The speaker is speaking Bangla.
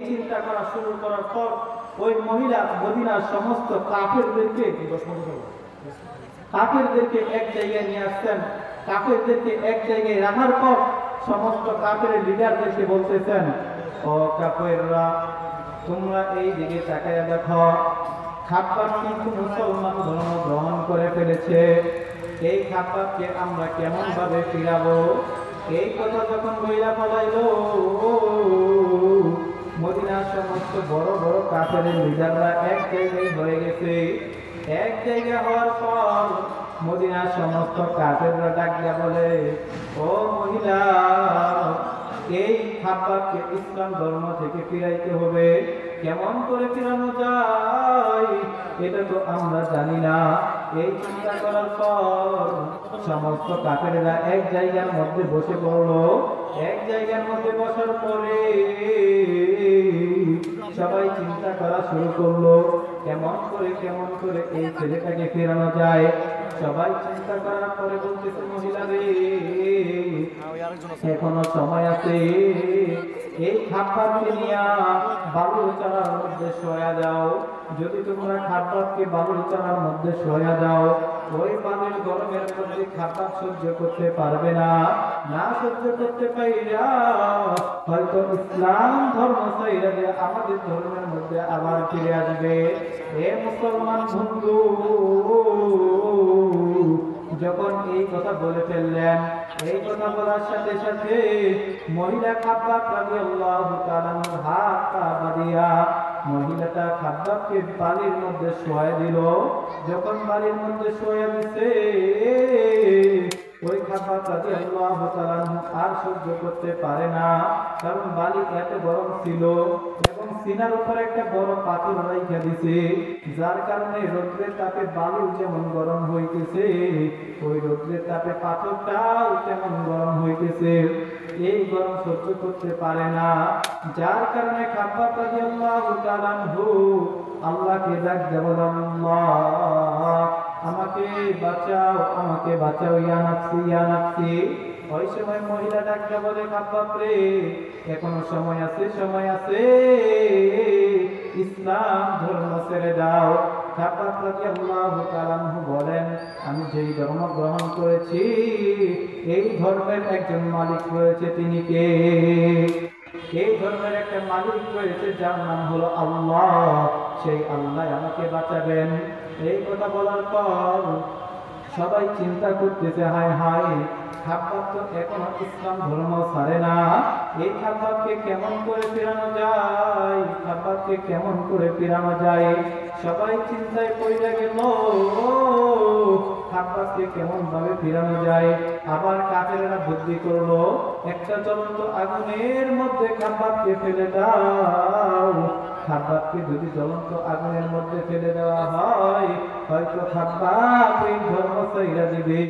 চিন্তা করা শুরু করার পর ওই মহিলা মদিনার সমস্ত কাফেরদেরকে এক জায়গায় নিয়ে আসছেন। কাফেরদেরকে এক জায়গায় রাখার পর সমস্ত কাফের লিডারদেরকে বলতেছেন, ও কাফেররা, তোমরা এই দিকে তাকায়া দেখো, খাব্বাব কিন্তু মুসলমান ধর্ম গ্রহণ করে ফেলেছে। এই খাব্বাবকে আমরা কেমন ভাবে ফিরাবো? এই কথা যখন বইলা ফলাইলো, মদিনার সমস্ত বড় বড় কাফের লিডাররা এক জায়গায় হয়ে গেছে। এক জায়গা হওয়ার পর মদিনার সমস্ত কাফেররা ডাক দিয়া বলে, ও মহিলা, এই খাব্বাবকে ইসলাম ধর্ম থেকে ফিরাইতে হবে। কেমন করে ফিরানো যায় এটা তো আমরা জানি না। এই চিন্তা করার পর সমস্ত কাফেররা এক জায়গার মধ্যে বসে পড়লো। এক জায়গার মধ্যে বসার পরে সবাই চিন্তা করা শুরু করলো, কেমন করে এই ছেলেটাকে ফেরানো যায়। সবাই চিন্তা করার পরে বলতেছে, মহিলা রে, এখনো সময় আছে, এই খাব্বাবকে নিয়া বালুর চারার মধ্যে শোয়া যাও। যদি তোমরা খাব্বাবকে বালুর চারার মধ্যে শোয়া যাও, ওই বালুর গরমের মধ্যে খাব্বাব সহ্য করতে পারবে না। না সহ্য করতে পাইরা হয়তো ইসলাম ধর্ম ছাইরা দিয়ে আমাদের ধর্মের মধ্যে আবার ফিরে আসবে। এ মুসলমান বন্ধু, যখন এই কথা বলে ফেললেন, এই কথা বলার সাথে সাথে মহিলা খাব্বাব রাদিয়াল্লাহু তাআলা হাত পা বাঁধিয়া মহিলাটা খাব্বাবকে বালির মধ্যে শোয়া দিল। যখন বালির মধ্যে শোয়া দিছে, ওই খাব্বাব রাদিয়াল্লাহু তাআলা আর সহ্য করতে পারে না, কারণ বালি এত গরম ছিল এবং সিনার উপর একটা বড় পাথর রাইখা দিছে, যার কারণে রৌদ্রের তাপে বালু যেমন গরম হইতেছে, ওই রৌদ্রের তাপে পাথরটাও তেমন গরম হইতেছে। এই গরম সহ্য করতে পারে না, যার কারণে খাব্বাব রাদিয়াল্লাহু তাআলা আল্লাহকে ডাক দেব, আল্লাহ আমাকে বাঁচাও, ইয়া নাফসি ইয়া নাফসি। ওই সময় মহিলা ডাকতে বলে, খাব্বাব রে, এখনো সময় আছে, ইসলাম ধর্ম ছেড়ে দাও। খাব্বাব রাদিয়াল্লাহু তাআলা বলেন, আমি যেই ধর্ম গ্রহণ করেছি, এই ধর্মের একজন মালিক রয়েছে, তিনি কে? এই ধর্মের একটা মালিক রয়েছে, যার নাম হলো আল্লাহ। সেই আল্লাহ আমাকে বাঁচাবেন। এই কথা বলার পর সবাই চিন্তা করতেছে, হায় হায়, খাব্বাব তো এখনো ইসলাম ধর্ম ছাড়ে না। এই খাব্বাবকে কেমন করে ফেরানো যায়? সবাই চিন্তায় পড়ে গেল, খাব্বাবকে কেমন ভাবে ফেরানো যায়। আবার কাফেররা বুদ্ধি করলো, একটা জ্বলন্ত আগুনের মধ্যে খাব্বাবকে ফেলে দাও। খাব্বাবকে যদি জ্বলন্ত আগুনের মধ্যে ফেলে দেওয়া হয়, হয়তো খাব্বাব এই ধর্ম ছাইরা দিবে।